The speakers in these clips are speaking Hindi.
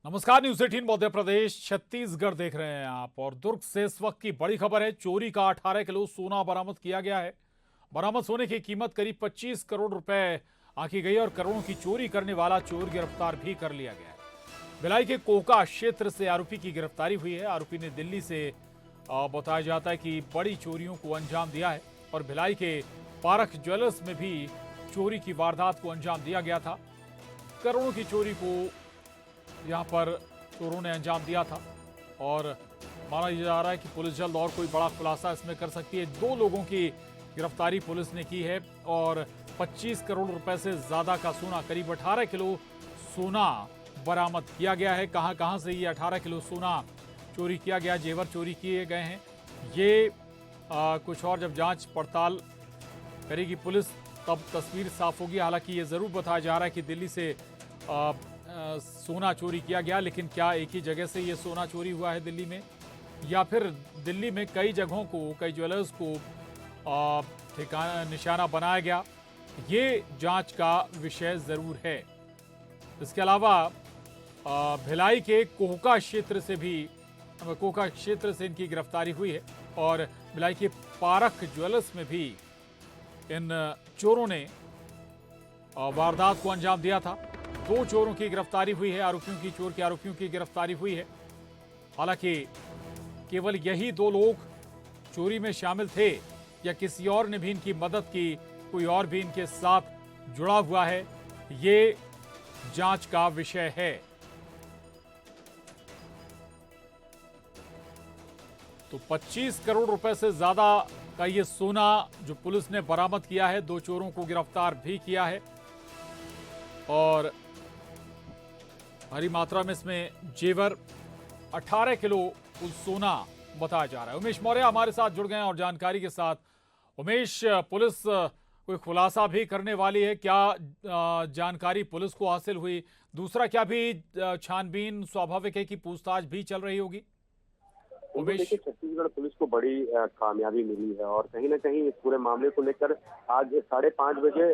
नमस्कार, न्यूज 18 मध्य प्रदेश छत्तीसगढ़ देख रहे हैं आप। और दुर्ग से इस वक्त की बड़ी खबर है। चोरी का 18 किलो सोना बरामद किया गया है। बरामद सोने की कीमत करीब 25 करोड़ रुपए आंकी गई और करोड़ों की चोरी करने वाला चोर गिरफ्तार भी कर लिया गया है। भिलाई के कोका क्षेत्र से आरोपी की गिरफ्तारी हुई है। आरोपी ने दिल्ली से बताया जाता है कि बड़ी चोरियों को अंजाम दिया है और भिलाई के पारख ज्वेलर्स में भी चोरी की वारदात को अंजाम दिया गया था। करोड़ों की चोरी को यहां पर चोरों ने अंजाम दिया था और माना जा रहा है कि पुलिस जल्द और कोई बड़ा खुलासा इसमें कर सकती है। 2 लोगों की गिरफ्तारी पुलिस ने की है और 25 करोड़ रुपए से ज्यादा का सोना, करीब 18 किलो सोना बरामद किया गया है। कहां से ये 18 किलो सोना चोरी किया गया, जेवर चोरी किए गए हैं, ये कुछ और जब जांच पड़ताल करेगी पुलिस तब तस्वीर साफ होगी। हालांकि ये जरूर बताया जा रहा है कि दिल्ली से सोना चोरी किया गया, लेकिन क्या एक ही जगह से ये सोना चोरी हुआ है दिल्ली में, या फिर दिल्ली में कई जगहों को, कई ज्वेलर्स को ठिकाना निशाना बनाया गया, ये जांच का विषय जरूर है। इसके अलावा भिलाई के कोका क्षेत्र से इनकी गिरफ्तारी हुई है और भिलाई के पारख ज्वेलर्स में भी इन चोरों ने वारदात को अंजाम दिया था। 2 चोरों की गिरफ्तारी हुई है। चोर के आरोपियों की गिरफ्तारी हुई है। हालांकि केवल यही 2 लोग चोरी में शामिल थे या किसी और ने भी इनकी मदद की, कोई और भी इनके साथ जुड़ा हुआ है, ये जांच का विषय है। तो 25 करोड़ रुपए से ज्यादा का ये सोना जो पुलिस ने बरामद किया है, 2 चोरों को गिरफ्तार भी किया है और भारी मात्रा में इसमें जेवर, 18 किलो कुल सोना बताया जा रहा है। उमेश मौर्य हमारे साथ जुड़ गए हैं और जानकारी के साथ। उमेश, पुलिस कोई खुलासा भी करने वाली है क्या? जानकारी पुलिस को हासिल हुई? दूसरा, क्या भी छानबीन स्वाभाविक है कि पूछताछ भी चल रही होगी? उमेश, देखिए, छत्तीसगढ़ पुलिस को बड़ी कामयाबी मिली है और कहीं ना कहीं इस पूरे मामले को लेकर आज 5:30 बजे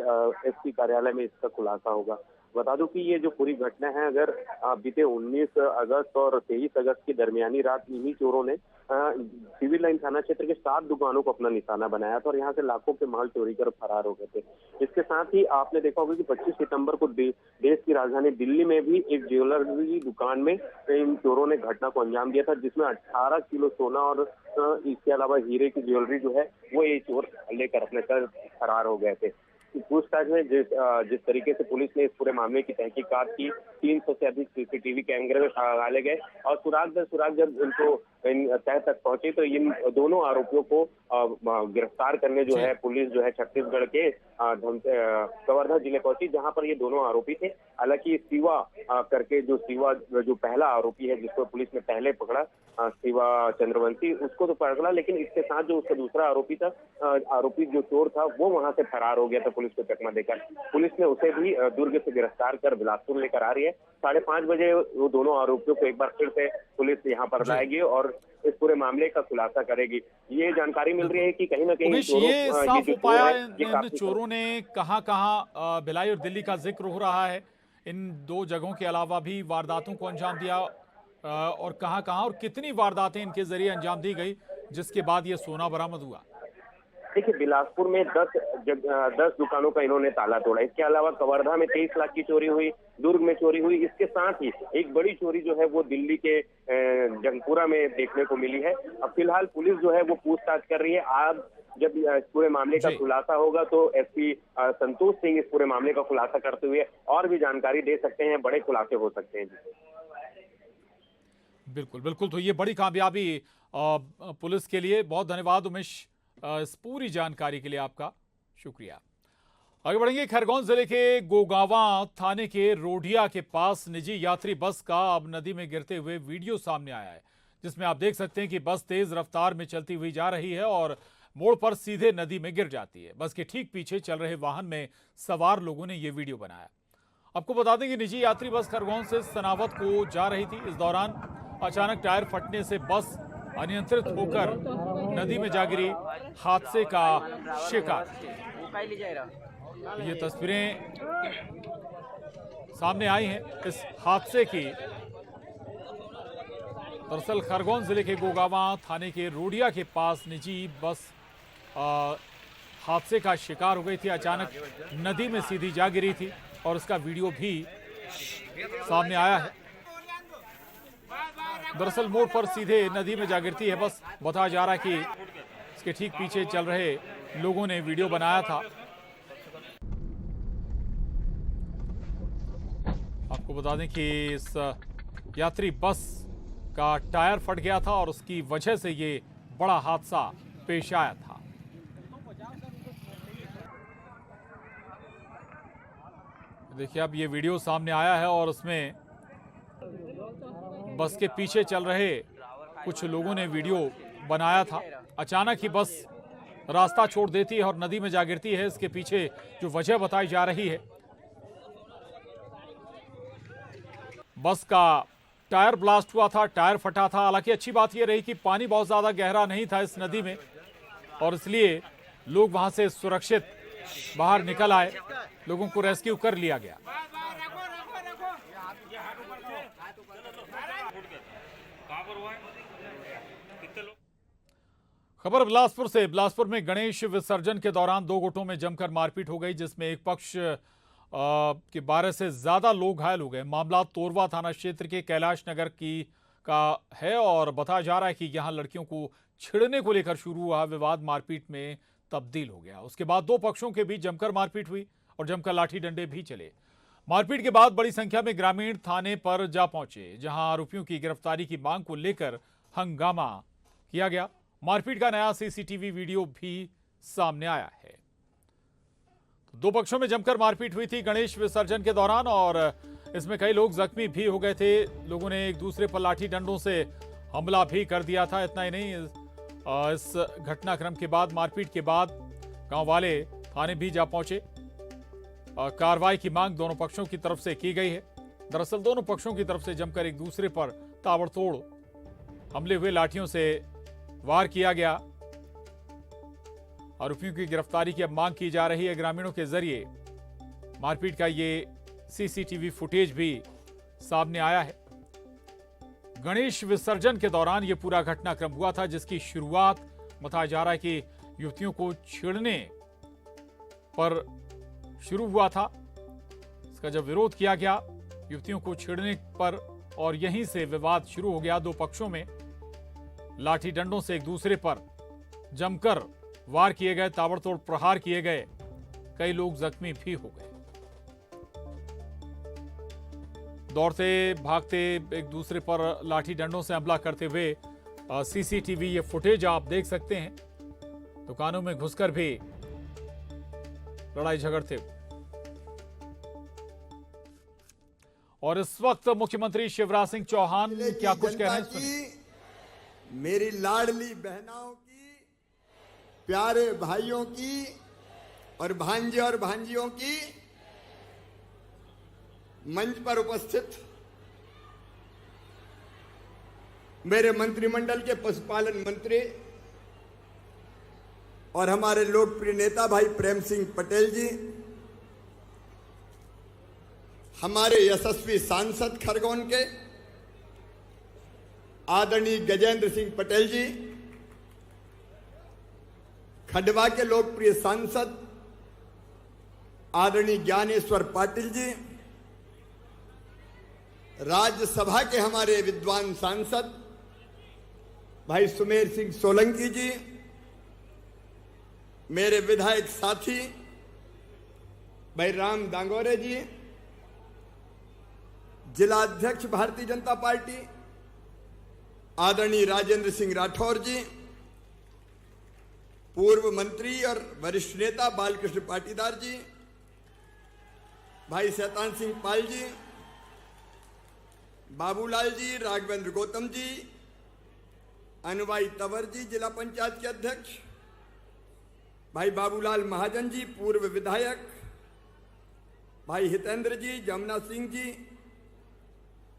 एसपी कार्यालय में इसका खुलासा होगा। बता दूं कि ये जो पूरी घटना है, अगर बीते 19 अगस्त और 23 अगस्त की दरमियानी रात इन्हीं चोरों ने सिविल लाइन थाना क्षेत्र के 7 दुकानों को अपना निशाना बनाया था और यहाँ से लाखों के माल चोरी कर फरार हो गए थे। इसके साथ ही आपने देखा होगा कि 25 सितंबर को देश की राजधानी दिल्ली में भी एक ज्वेलरी दुकान में इन चोरों ने घटना को अंजाम दिया था, जिसमें 18 किलो सोना और इसके अलावा हीरे की ज्वेलरी जो है वो ये चोर लेकर अपने सर फरार हो गए थे। पूछताछ में जिस तरीके से पुलिस ने इस पूरे मामले की तहकीकात की, 300 से अधिक सीसीटीवी कैमरे में डाले गए और सुराग दर सुराग जब इनको तह तक पहुंचे तो इन दोनों आरोपियों को गिरफ्तार करने जो है पुलिस जो है छत्तीसगढ़ के कवर्धा जिले पहुंची, जहां पर ये दोनों आरोपी थे। हालांकि शिवा करके जो पहला आरोपी है जिसको पुलिस ने पहले पकड़ा, शिवा चंद्रवंशी, उसको तो पकड़ा, लेकिन इसके साथ जो उसका दूसरा आरोपी था, आरोपी जो चोर था, वो वहां से फरार हो गया था पुलिस को चकमा देकर। पुलिस ने उसे भी दुर्ग से गिरफ्तार कर बिलासपुर लेकर आ रही है। 5:30 बजे वो दोनों आरोपियों को एक बार फिर से पुलिस यहाँ पर लाएगी और इस पूरे मामले का खुलासा करेगी। ये जानकारी मिल रही है कि कहीं ना कहीं ये साफ हो पाया इन चोरों ने कहां भिलाई और दिल्ली का जिक्र हो रहा है, इन 2 जगहों के अलावा भी वारदातों को अंजाम दिया और कहां और कितनी वारदातें इनके जरिए अंजाम दी गई जिसके बाद ये सोना बरामद हुआ? देखिए, बिलासपुर में 10 दुकानों का इन्होंने ताला तोड़ा। इसके अलावा कवर्धा में 23 लाख की चोरी हुई, दुर्ग में चोरी हुई। इसके साथ ही एक बड़ी चोरी जो है वो दिल्ली के जंगपुरा में देखने को मिली है। अब फिलहाल पुलिस जो है वो पूछताछ कर रही है। आज जब इस पूरे मामले का खुलासा होगा तो एसपी संतोष सिंह इस पूरे मामले का खुलासा करते हुए और भी जानकारी दे सकते हैं, बड़े खुलासे हो सकते हैं। बिल्कुल बिल्कुल, तो ये बड़ी कामयाबी पुलिस के लिए। बहुत धन्यवाद उमेश इस पूरी जानकारी के लिए, आपका शुक्रिया। आगे बढ़ेंगे। खरगोन जिले के गोगावा थाने के रोडिया के पास निजी यात्री बस का अब नदी में गिरते हुए वीडियो सामने आया है, जिसमें आप देख सकते हैं कि बस तेज रफ्तार में चलती हुई जा रही है और मोड़ पर सीधे नदी में गिर जाती है। बस के ठीक पीछे चल रहे वाहन में सवार लोगों ने यह वीडियो बनाया। आपको बता दें कि निजी यात्री बस खरगोन से सनावत को जा रही थी। इस दौरान अचानक टायर फटने से बस अनियंत्रित होकर नदी में जा गिरी, हादसे का शिकार। ये तस्वीरें सामने आई हैं इस हादसे की, दरअसल खरगोन जिले के गोगावा थाने के रोडिया के पास निजी बस हादसे का शिकार हो गई थी। अचानक नदी में सीधी जा गिरी थी और इसका वीडियो भी सामने आया है। दरअसल मोड़ पर सीधे नदी में जा गिरती है बस। बताया जा रहा है कि इसके ठीक पीछे चल रहे लोगों ने वीडियो बनाया था। आपको बता दें कि इस यात्री बस का टायर फट गया था और उसकी वजह से ये बड़ा हादसा पेश आया था। देखिए अब ये वीडियो सामने आया है और उसमें बस के पीछे चल रहे कुछ लोगों ने वीडियो बनाया था। अचानक ही बस रास्ता छोड़ देती है और नदी में जा गिरती है। इसके पीछे जो वजह बताई जा रही है, बस का टायर ब्लास्ट हुआ था, टायर फटा था। हालांकि अच्छी बात यह रही कि पानी बहुत ज्यादा गहरा नहीं था इस नदी में और इसलिए लोग वहां से सुरक्षित बाहर निकल आए। लोगों को रेस्क्यू कर लिया गया। खबर बिलासपुर से। बिलासपुर में गणेश विसर्जन के दौरान दो गुटों में जमकर मारपीट हो गई, जिसमें एक पक्ष के 12 से ज्यादा लोग घायल हो गए। मामला तोरवा थाना क्षेत्र के कैलाश नगर का है और बताया जा रहा है कि यहां लड़कियों को छिड़ने को लेकर शुरू हुआ विवाद मारपीट में तब्दील हो गया। उसके बाद दो पक्षों के बीच जमकर मारपीट हुई और जमकर लाठी डंडे भी चले। मारपीट के बाद बड़ी संख्या में ग्रामीण थाने पर जा पहुंचे, जहां आरोपियों की गिरफ्तारी की मांग को लेकर हंगामा किया गया। मारपीट का नया सीसीटीवी वीडियो भी सामने आया है। दो पक्षों में जमकर मारपीट हुई थी गणेश विसर्जन के दौरान और इसमें कई लोग जख्मी भी हो गए थे। लोगों ने एक दूसरे पर लाठी डंडों से हमला भी कर दिया था। इतना ही नहीं, इस घटनाक्रम के बाद, मारपीट के बाद गांव वाले थाने भी जा पहुंचे। कार्रवाई की मांग दोनों पक्षों की तरफ से की गई है। दरअसल दोनों पक्षों की तरफ से जमकर एक दूसरे पर ताबड़तोड़ हमले हुए, लाठियों से वार किया गया। आरोपियों की गिरफ्तारी की अब मांग की जा रही है ग्रामीणों के जरिए। मारपीट का ये सीसीटीवी फुटेज भी सामने आया है। गणेश विसर्जन के दौरान ये पूरा घटनाक्रम हुआ था, जिसकी शुरुआत बताया जा रहा है कि युवतियों को छेड़ने पर शुरू हुआ था। इसका जब विरोध किया गया युवतियों को छेड़ने पर और यहीं से विवाद शुरू हो गया। दो पक्षों में लाठी डंडों से एक दूसरे पर जमकर वार किए गए, ताबड़तोड़ प्रहार किए गए। कई लोग जख्मी भी हो गए। दौड़ते भागते एक दूसरे पर लाठी डंडों से हमला करते हुए सीसीटीवी ये फुटेज आप देख सकते हैं। दुकानों में घुसकर भी लड़ाई झगड़ते हुए। और इस वक्त मुख्यमंत्री शिवराज सिंह चौहान क्या कुछ कह रहे हैं। मेरी लाडली बहनों की, प्यारे भाइयों की और भांजे और भांजियों की, मंच पर उपस्थित मेरे मंत्रिमंडल के पशुपालन मंत्री और हमारे लोकप्रिय नेता भाई प्रेम सिंह पटेल जी, हमारे यशस्वी सांसद खरगोन के आदरणीय गजेंद्र सिंह पटेल जी, खंडवा के लोकप्रिय सांसद आदरणीय ज्ञानेश्वर पाटिल जी, राज्यसभा के हमारे विद्वान सांसद भाई सुमेर सिंह सोलंकी जी, मेरे विधायक साथी भाई राम दांगोरे जी, जिला अध्यक्ष भारतीय जनता पार्टी आदरणीय राजेंद्र सिंह राठौर जी, पूर्व मंत्री और वरिष्ठ नेता बालकृष्ण पाटीदार जी, भाई शैतान सिंह पाल जी, बाबूलाल जी, राघवेंद्र गौतम जी, अनुभाई तंवर जी, जिला पंचायत के अध्यक्ष भाई बाबूलाल महाजन जी, पूर्व विधायक भाई हितेंद्र जी, जमुना सिंह जी,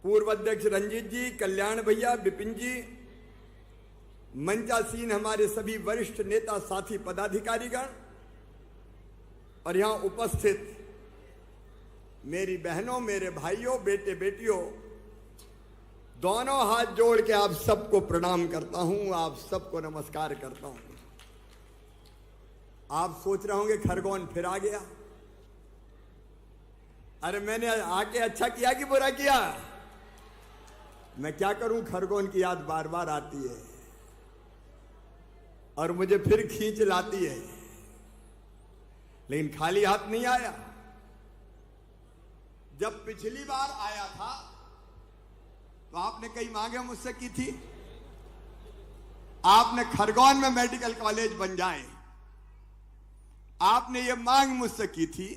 पूर्व अध्यक्ष रंजीत जी, कल्याण भैया, विपिन जी, मंचासीन हमारे सभी वरिष्ठ नेता साथी पदाधिकारीगण और यहां उपस्थित मेरी बहनों, मेरे भाइयों, बेटे बेटियों, दोनों हाथ जोड़ के आप सबको प्रणाम करता हूं, आप सबको नमस्कार करता हूं। आप सोच रहे होंगे खरगोन फिर आ गया। अरे मैंने आके अच्छा किया कि बुरा किया? मैं क्या करूं, खरगोन की याद बार बार आती है और मुझे फिर खींच लाती है। लेकिन खाली हाथ नहीं आया। जब पिछली बार आया था तो आपने कई मांगे मुझसे की थी। आपने खरगोन में मेडिकल कॉलेज बन जाए, आपने ये मांग मुझसे की थी।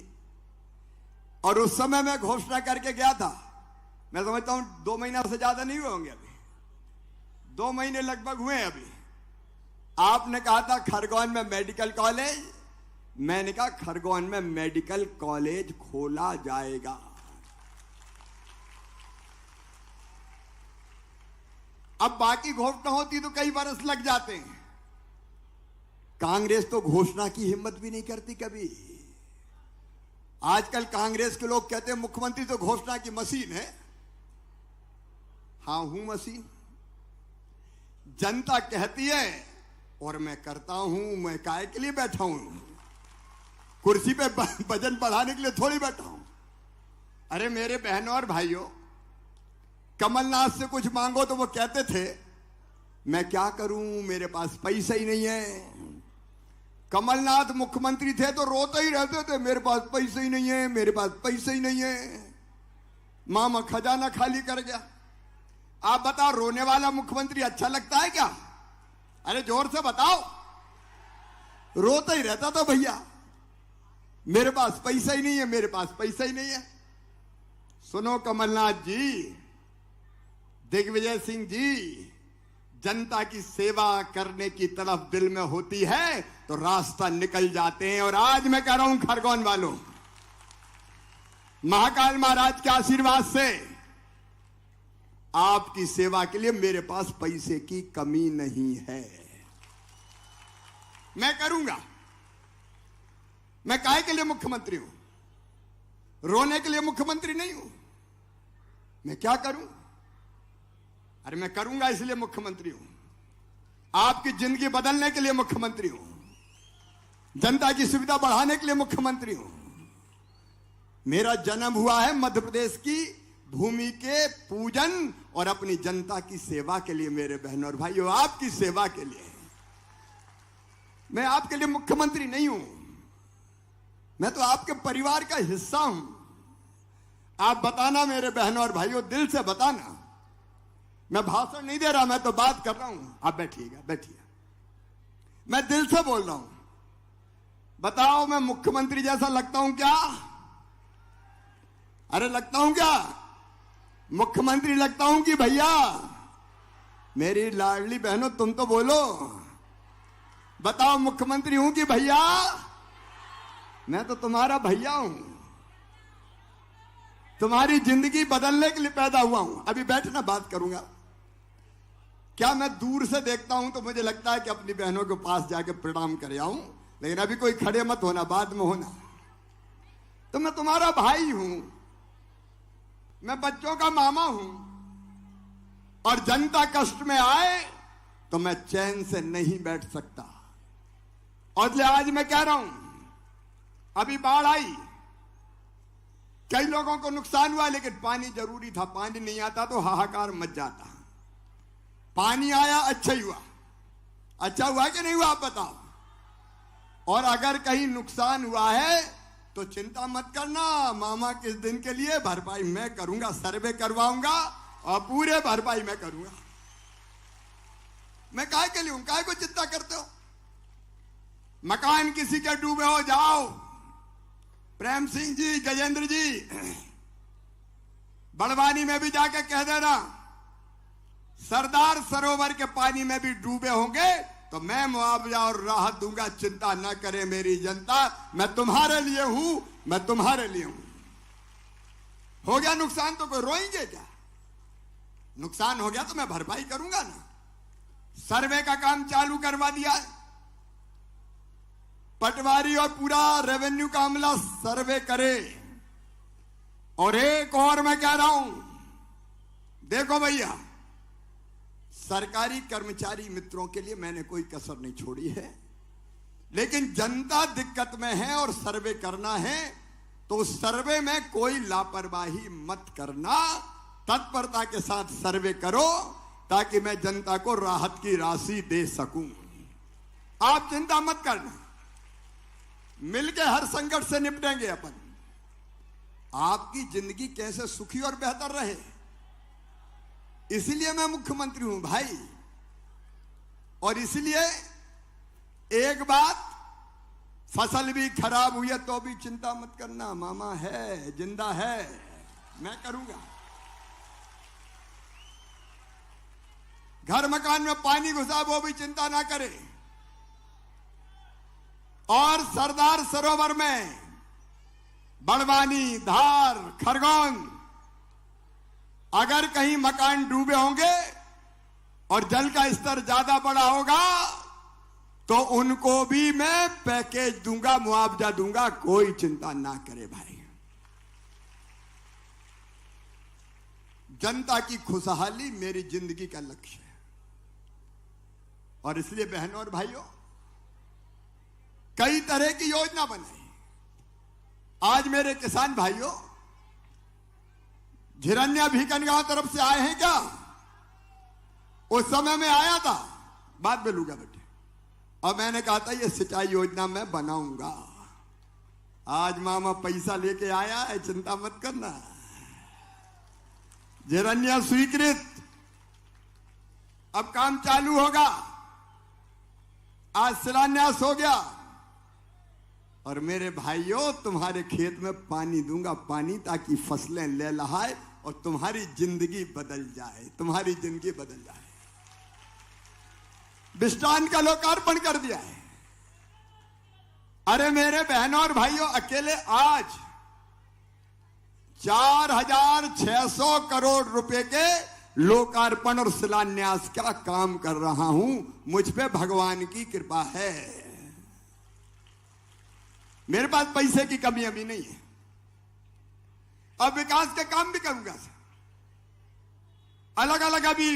और उस समय मैं घोषणा करके गया था। मैं समझता हूं 2 महीना से ज्यादा नहीं हुए होंगे, अभी 2 महीने लगभग हुए हैं अभी। आपने कहा था खरगोन में मेडिकल कॉलेज, मैंने कहा खरगोन में मेडिकल कॉलेज खोला जाएगा। अब बाकी घोषणा होती तो कई बरस लग जाते हैं। कांग्रेस तो घोषणा की हिम्मत भी नहीं करती कभी। आजकल कांग्रेस के लोग कहते हैं मुख्यमंत्री तो घोषणा की मशीन है। हां, हूं मशीन। जनता कहती है और मैं करता हूं। मैं काहे के लिए बैठा हूं? कुर्सी पे वजन बढ़ाने के लिए थोड़ी बैठा हूं। अरे मेरे बहनों और भाइयों, कमलनाथ से कुछ मांगो तो वो कहते थे मैं क्या करूं, मेरे पास पैसा ही नहीं है। कमलनाथ मुख्यमंत्री थे तो रोते ही रहते थे, मेरे पास पैसे ही नहीं है, मेरे पास पैसे ही नहीं है। मामा खजाना खाली कर गया। आप बताओ, रोने वाला मुख्यमंत्री अच्छा लगता है क्या? अरे जोर से बताओ। रोता ही रहता था भैया, मेरे पास पैसा ही नहीं है, मेरे पास पैसा ही नहीं है। सुनो कमलनाथ जी, दिग्विजय सिंह जी, जनता की सेवा करने की तरफ दिल में होती है तो रास्ता निकल जाते हैं। और आज मैं कह रहा हूं खरगोन वालों, महाकाल महाराज के आशीर्वाद से आपकी सेवा के लिए मेरे पास पैसे की कमी नहीं है। मैं करूंगा। मैं काहे के लिए मुख्यमंत्री हूं? रोने के लिए मुख्यमंत्री नहीं हूं। मैं क्या करूं? अरे मैं करूंगा इसलिए मुख्यमंत्री हूं। आपकी जिंदगी बदलने के लिए मुख्यमंत्री हूं। जनता की सुविधा बढ़ाने के लिए मुख्यमंत्री हूं। मेरा जन्म हुआ है मध्य प्रदेश की भूमि के पूजन और अपनी जनता की सेवा के लिए। मेरे बहनों और भाइयों, आपकी सेवा के लिए। मैं आपके लिए मुख्यमंत्री नहीं हूं, मैं तो आपके परिवार का हिस्सा हूं। आप बताना मेरे बहनों और भाइयों, दिल से बताना। मैं भाषण नहीं दे रहा, मैं तो बात कर रहा हूं। आप बैठिएगा, बैठिए। मैं दिल से बोल रहा हूं। बताओ, मैं मुख्यमंत्री जैसा लगता हूं क्या? अरे लगता हूं क्या? मुख्यमंत्री लगता हूं कि भैया? मेरी लाडली बहनों, तुम तो बोलो। बताओ, मुख्यमंत्री हूं कि भैया? मैं तो तुम्हारा भैया हूं। तुम्हारी जिंदगी बदलने के लिए पैदा हुआ हूं। अभी बैठना, बात करूंगा। क्या मैं दूर से देखता हूं तो मुझे लगता है कि अपनी बहनों के पास जाके प्रणाम कर आऊं, लेकिन अभी कोई खड़े मत होना, बाद में होना। तो मैं तुम्हारा भाई हूं, मैं बच्चों का मामा हूं। और जनता कष्ट में आए तो मैं चैन से नहीं बैठ सकता। और इसलिए आज मैं कह रहा हूं, अभी बाढ़ आई, कई लोगों को नुकसान हुआ, लेकिन पानी जरूरी था। पानी नहीं आता तो हाहाकार मच जाता। पानी आया, अच्छा ही हुआ। अच्छा हुआ कि नहीं हुआ, आप बताओ। और अगर कहीं नुकसान हुआ है तो चिंता मत करना, मामा किस दिन के लिए भरपाई मैं करूंगा। सर्वे करवाऊंगा और पूरे भरपाई मैं करूंगा। मैं काहे के लिए हूं? काहे को चिंता करते हो? मकान किसी के डूबे हो, जाओ प्रेम सिंह जी, गजेंद्र जी, बड़वानी में भी जाके कह देना, सरदार सरोवर के पानी में भी डूबे होंगे तो मैं मुआवजा और राहत दूंगा। चिंता न करे मेरी जनता, मैं तुम्हारे लिए हूं, मैं तुम्हारे लिए हूं। हो गया नुकसान तो कोई रोएंगे क्या? नुकसान हो गया तो मैं भरपाई करूंगा ना। सर्वे का काम चालू करवा दिया है। पटवारी और पूरा रेवेन्यू का अमला सर्वे करे। और एक और मैं कह रहा हूं, देखो भैया, सरकारी कर्मचारी मित्रों के लिए मैंने कोई कसर नहीं छोड़ी है, लेकिन जनता दिक्कत में है और सर्वे करना है तो उस सर्वे में कोई लापरवाही मत करना, तत्परता के साथ सर्वे करो ताकि मैं जनता को राहत की राशि दे सकूं। आप चिंता मत करना, मिलके हर संकट से निपटेंगे अपन। आपकी जिंदगी कैसे सुखी और बेहतर रहे, इसलिए मैं मुख्यमंत्री हूं भाई। और इसलिए एक बात, फसल भी खराब हुई है तो भी चिंता मत करना, मामा है, जिंदा है, मैं करूंगा। घर मकान में पानी घुसा वो भी चिंता ना करे। और सरदार सरोवर में बड़वानी, धार, खरगोन अगर कहीं मकान डूबे होंगे और जल का स्तर ज्यादा बड़ा होगा तो उनको भी मैं पैकेज दूंगा, मुआवजा दूंगा, कोई चिंता ना करे भाई। जनता की खुशहाली मेरी जिंदगी का लक्ष्य है। और इसलिए बहनों और भाइयों, कई तरह की योजना बनाई। आज मेरे किसान भाइयों झिरन्या भीकनगांव तरफ से आए हैं क्या? उस समय में आया था, बात मिलूंगा बेटे, और मैंने कहा था ये सिंचाई योजना मैं बनाऊंगा। आज मामा पैसा लेके आया है, चिंता मत करना। झिरन्या स्वीकृत, अब काम चालू होगा। आज शिलान्यास हो गया। और मेरे भाइयों, तुम्हारे खेत में पानी दूंगा, पानी, ताकि फसलें लहलहाए और तुम्हारी जिंदगी बदल जाए, तुम्हारी जिंदगी बदल जाए। विस्टान का लोकार्पण कर दिया है। अरे मेरे बहनों और भाइयों, अकेले आज 4,600 करोड़ रुपए के लोकार्पण और शिलान्यास का काम कर रहा हूं। मुझ पे भगवान की कृपा है। मेरे पास पैसे की कमी अभी नहीं है। अब विकास के काम भी करूंगा। अलग अलग अभी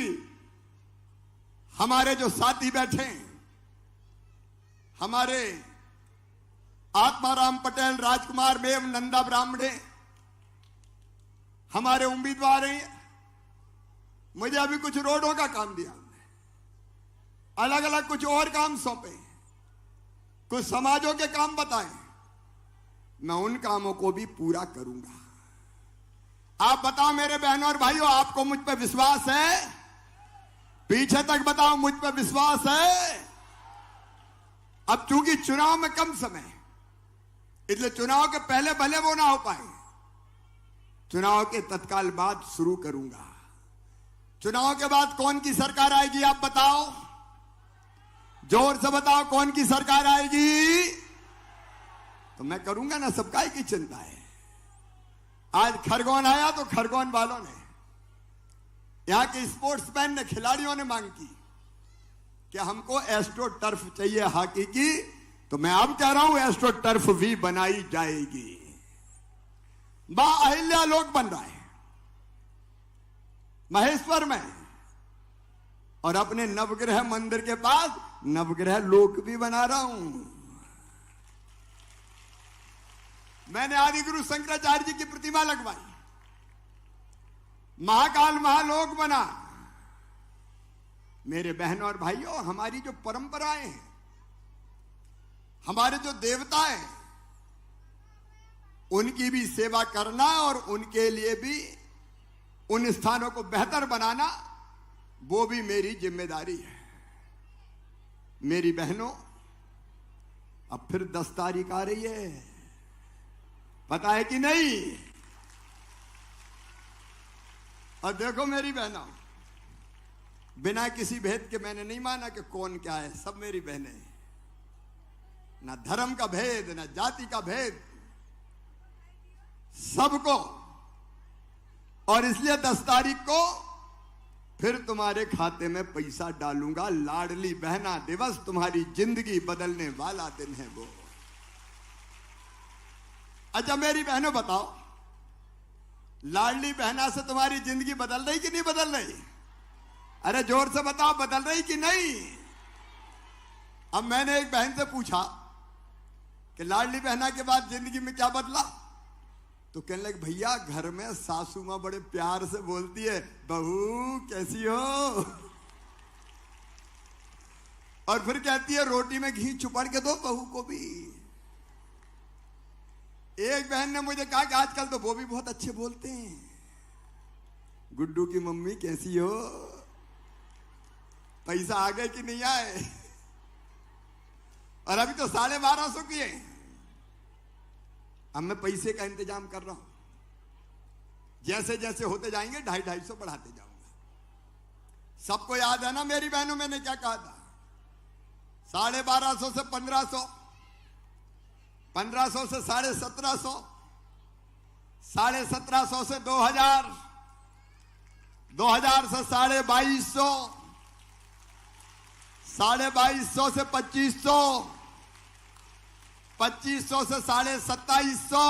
हमारे जो साथी बैठे हैं, हमारे आत्माराम पटेल, राजकुमार मेव, नंदा ब्राह्मणे हमारे उम्मीदवार हैं। मुझे अभी कुछ रोडों का काम दिया, अलग अलग कुछ और काम सौंपे, कुछ समाजों के काम बताएं। मैं उन कामों को भी पूरा करूंगा। आप बताओ मेरे बहनों और भाइयों, आपको मुझ पर विश्वास है? पीछे तक बताओ, मुझ पर विश्वास है? अब चूंकि चुनाव में कम समय, इसलिए चुनाव के पहले भले वो ना हो पाए, चुनाव के तत्काल बाद शुरू करूंगा। चुनाव के बाद कौन की सरकार आएगी आप बताओ, जोर से बताओ, कौन की सरकार आएगी? तो मैं करूंगा ना, सबका की चिंता है। आज खरगोन आया तो खरगोन वालों ने, यहां के स्पोर्ट्समैन ने, खिलाड़ियों ने मांग की कि हमको एस्ट्रो टर्फ चाहिए हॉकी की, तो मैं अब कह रहा हूं एस्ट्रो टर्फ भी बनाई जाएगी। मां अहिल्या लोक बन रहा है महेश्वर में, और अपने नवग्रह मंदिर के पास नवग्रह लोक भी बना रहा हूं। मैंने आदि गुरु शंकराचार्य जी की प्रतिमा लगवाई, महाकाल महालोक बना। मेरे बहनों और भाइयों, हमारी जो परंपराएं हैं, हमारे जो देवता हैं, उनकी भी सेवा करना और उनके लिए भी उन स्थानों को बेहतर बनाना, वो भी मेरी जिम्मेदारी है। मेरी बहनों, अब फिर 10 तारीख आ रही है, पता है कि नहीं? और देखो मेरी बहनों, बिना किसी भेद के मैंने नहीं माना कि कौन क्या है, सब मेरी बहनें हैं। ना धर्म का भेद, ना जाति का भेद, सबको। और इसलिए 10 तारीख को फिर तुम्हारे खाते में पैसा डालूंगा। लाडली बहना दिवस, तुम्हारी जिंदगी बदलने वाला दिन है वो। अच्छा मेरी बहनों बताओ, लाडली बहना से तुम्हारी जिंदगी बदल रही कि नहीं बदल रही? अरे जोर से बताओ, बदल रही कि नहीं? अब मैंने एक बहन से पूछा कि लाडली बहना के बाद जिंदगी में क्या बदला? तो कहने लगे भैया घर में सासू मां बड़े प्यार से बोलती है, बहू कैसी हो, और फिर कहती है रोटी में घी चुपड़ के दो बहू को भी। एक बहन ने मुझे कहा कि आजकल तो वो भी बहुत अच्छे बोलते हैं, गुड्डू की मम्मी कैसी हो, पैसा आ गए कि नहीं आए? और अभी तो 1250 की है। अब मैं पैसे का इंतजाम कर रहा हूं, जैसे जैसे होते जाएंगे 250-250 बढ़ाते जाऊंगा। सबको याद है ना मेरी बहनों, मैंने क्या कहा था? 1250 से 1500, 1500 से 1750, 1750 से 2000, 2000 से 2250, 2250 से 2500, 2500 से 2750,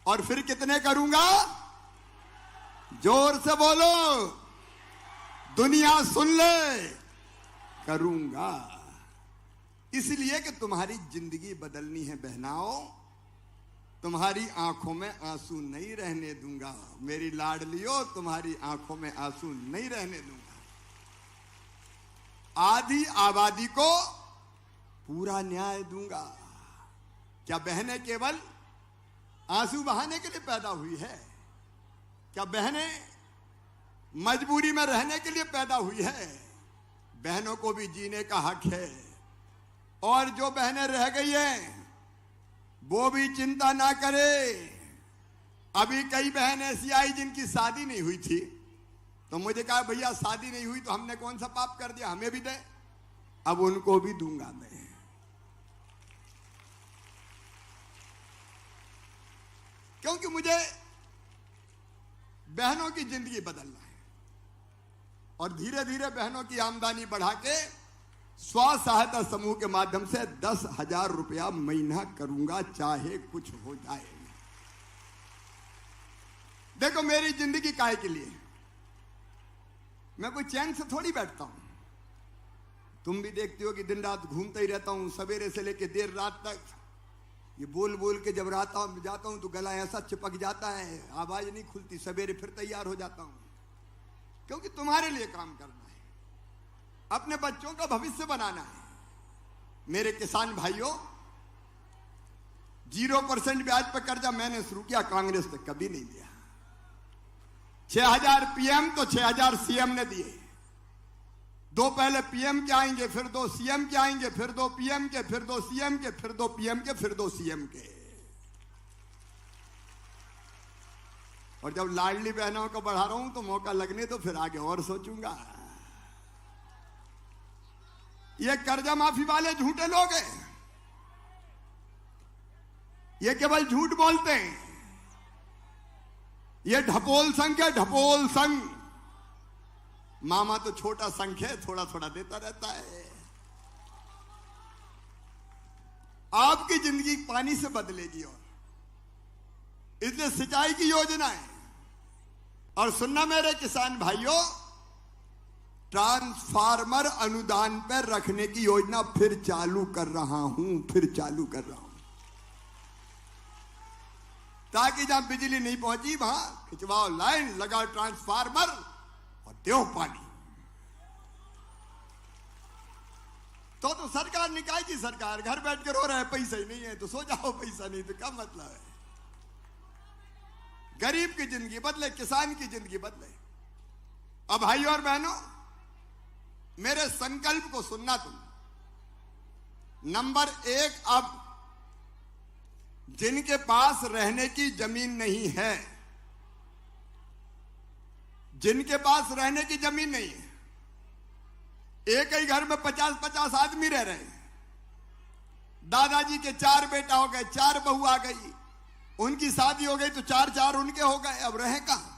और फिर कितने करूंगा? जोर से बोलो, दुनिया सुन ले, करूंगा। इसलिए कि तुम्हारी जिंदगी बदलनी है बहनाओं, तुम्हारी आंखों में आंसू नहीं रहने दूंगा मेरी लाडलियों, तुम्हारी आंखों में आंसू नहीं रहने दूंगा। आधी आबादी को पूरा न्याय दूंगा। क्या बहनें केवल आंसू बहाने के लिए पैदा हुई है? क्या बहनें मजबूरी में रहने के लिए पैदा हुई है? बहनों को भी जीने का हक है। और जो बहनें रह गई हैं वो भी चिंता ना करे। अभी कई बहन ऐसी आई जिनकी शादी नहीं हुई थी, तो मुझे कहा भैया शादी नहीं हुई तो हमने कौन सा पाप कर दिया, हमें भी दे। अब उनको भी दूंगा मैं। क्योंकि मुझे बहनों की जिंदगी बदलना है और धीरे धीरे बहनों की आमदनी बढ़ा के स्व सहायता समूह के माध्यम से 10,000 रुपया महीना करूंगा, चाहे कुछ हो जाए। देखो मेरी जिंदगी काहे के लिए, मैं कोई चैन से थोड़ी बैठता हूं। तुम भी देखते हो कि दिन रात घूमता ही रहता हूं, सवेरे से लेकर देर रात तक। ये बोल बोल के जब जाता हूं तो गला ऐसा चिपक जाता है, आवाज नहीं खुलती। सवेरे फिर तैयार हो जाता हूं, क्योंकि तुम्हारे लिए काम करना है, अपने बच्चों का भविष्य बनाना है। मेरे किसान भाइयों, 0% ब्याज पर कर्जा मैंने शुरू किया, कांग्रेस ने कभी नहीं दिया। 6,000 पीएम तो 6,000 सीएम ने दिए। 2 पहले पीएम के आएंगे, फिर 2 सीएम के आएंगे, फिर 2 पीएम के, फिर 2 सीएम के, फिर 2 पीएम के, फिर 2 सीएम के। और जब लाडली बहनों को बढ़ा रहा हूं तो मौका लगने तो फिर आगे और सोचूंगा। ये कर्जा माफी वाले झूठे लोग हैं, ये केवल झूठ बोलते हैं। ये ढपोल संघ है, ढपोल संघ। मामा तो छोटा संघ है, थोड़ा थोड़ा देता रहता है। आपकी जिंदगी पानी से बदलेगी। और इसलिए सिंचाई की योजना है। और सुनना मेरे किसान भाइयों, ट्रांसफार्मर अनुदान पर रखने की योजना फिर चालू कर रहा हूं, ताकि जहां बिजली नहीं पहुंची वहां खिंचवाओ लाइन, लगाओ ट्रांसफार्मर और दो पानी। तो सरकार निकाय की सरकार घर बैठ के रो रहा है पैसा ही नहीं है, तो सो जाओ पैसा नहीं तो क्या मतलब है। गरीब की जिंदगी बदले, किसान की जिंदगी बदले। अब भाइयों और बहनों, मेरे संकल्प को सुनना तुम। नंबर 1, अब जिनके पास रहने की जमीन नहीं है, जिनके पास रहने की जमीन नहीं है, एक ही घर में 50-50 आदमी रह रहे हैं। दादाजी के 4 बेटा हो गए, 4 बहू आ गई, उनकी शादी हो गई तो 4-4 उनके हो गए, अब रहे कहां।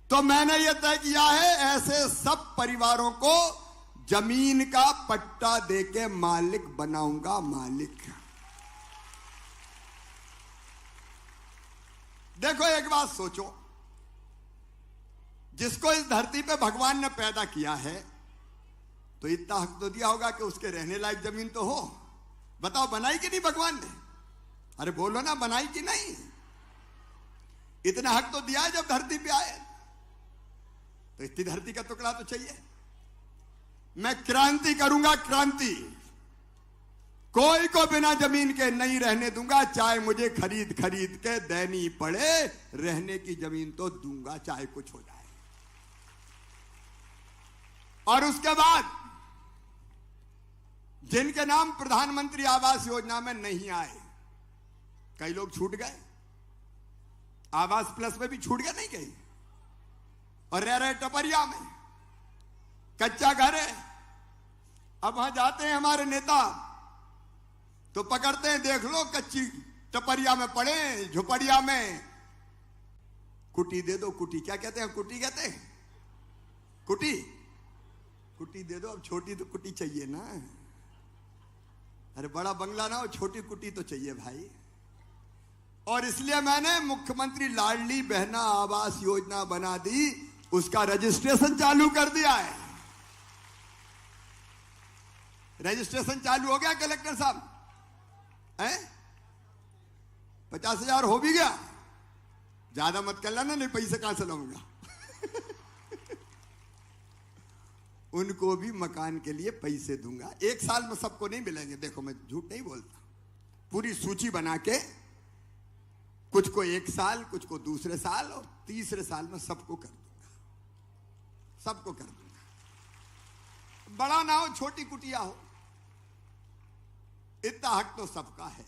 तो मैंने यह तय किया है, ऐसे सब परिवारों को जमीन का पट्टा देके मालिक बनाऊंगा, मालिक। देखो एक बात सोचो, जिसको इस धरती पे भगवान ने पैदा किया है तो इतना हक तो दिया होगा कि उसके रहने लायक जमीन तो हो। बताओ बनाई कि नहीं भगवान ने? अरे बोलो ना, बनाई कि नहीं? इतना हक तो दिया है जब धरती पे आए, तो इतनी धरती का टुकड़ा तो चाहिए। मैं क्रांति करूंगा, क्रांति। कोई को बिना जमीन के नहीं रहने दूंगा, चाहे मुझे खरीद खरीद के देनी पड़े, रहने की जमीन तो दूंगा, चाहे कुछ हो जाए। और उसके बाद जिनके नाम प्रधानमंत्री आवास योजना में नहीं आए, कई लोग छूट गए, आवास प्लस में भी छूट गए नहीं कहीं, और रह रहे टपरिया में, कच्चा घर है। अब वहां जाते हैं हमारे नेता तो पकड़ते हैं, देख लो कच्ची टपरिया में पड़े, झुपड़िया में, कुटी दे दो। कुटी क्या कहते हैं? कुटी कहते हैं, कुटी कुटी दे दो। अब छोटी तो कुटी चाहिए ना, अरे बड़ा बंगला ना हो, छोटी कुटी तो चाहिए भाई। और इसलिए मैंने मुख्यमंत्री लाडली बहना आवास योजना बना दी, उसका रजिस्ट्रेशन चालू कर दिया है। रजिस्ट्रेशन चालू हो गया कलेक्टर साहब, हैं? 50,000 हो भी गया। ज्यादा मत कर लेना, नहीं पैसे कहां से लाऊंगा। उनको भी मकान के लिए पैसे दूंगा। 1 साल में सबको नहीं मिलेंगे, देखो मैं झूठ नहीं बोलता। पूरी सूची बना के कुछ को 1 साल, कुछ को दूसरे साल, और तीसरे साल में सबको कर दूंगा, सबको कर दूंगा। बड़ा ना हो, छोटी कुटिया हो, इतना हक तो सबका है।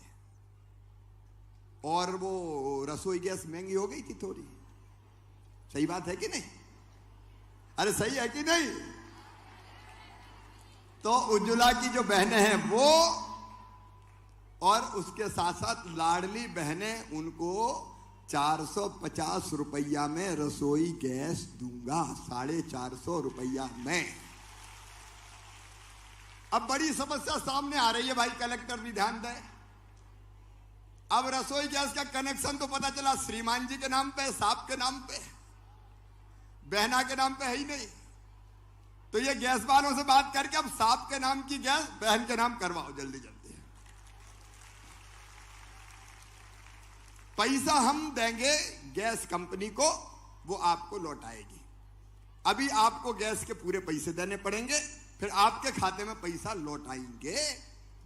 और वो रसोई गैस महंगी हो गई थी थोड़ी, सही बात है कि नहीं? अरे सही है कि नहीं? तो उज्ज्वला की जो बहनें हैं वो, और उसके साथ साथ लाडली बहनें, उनको 450 रुपया में रसोई गैस दूंगा, 450 रुपया में। अब बड़ी समस्या सामने आ रही है भाई, कलेक्टर भी ध्यान दें। अब रसोई गैस का कनेक्शन तो पता चला श्रीमान जी के नाम पे, साहब के नाम पे, बहना के नाम पे है ही नहीं। तो ये गैस वालों से बात करके अब साहब के नाम की गैस बहन के नाम करवाओ जल्दी जल्दी। पैसा हम देंगे गैस कंपनी को, वो आपको लौटाएगी। अभी आपको गैस के पूरे पैसे देने पड़ेंगे, फिर आपके खाते में पैसा लौटाएंगे,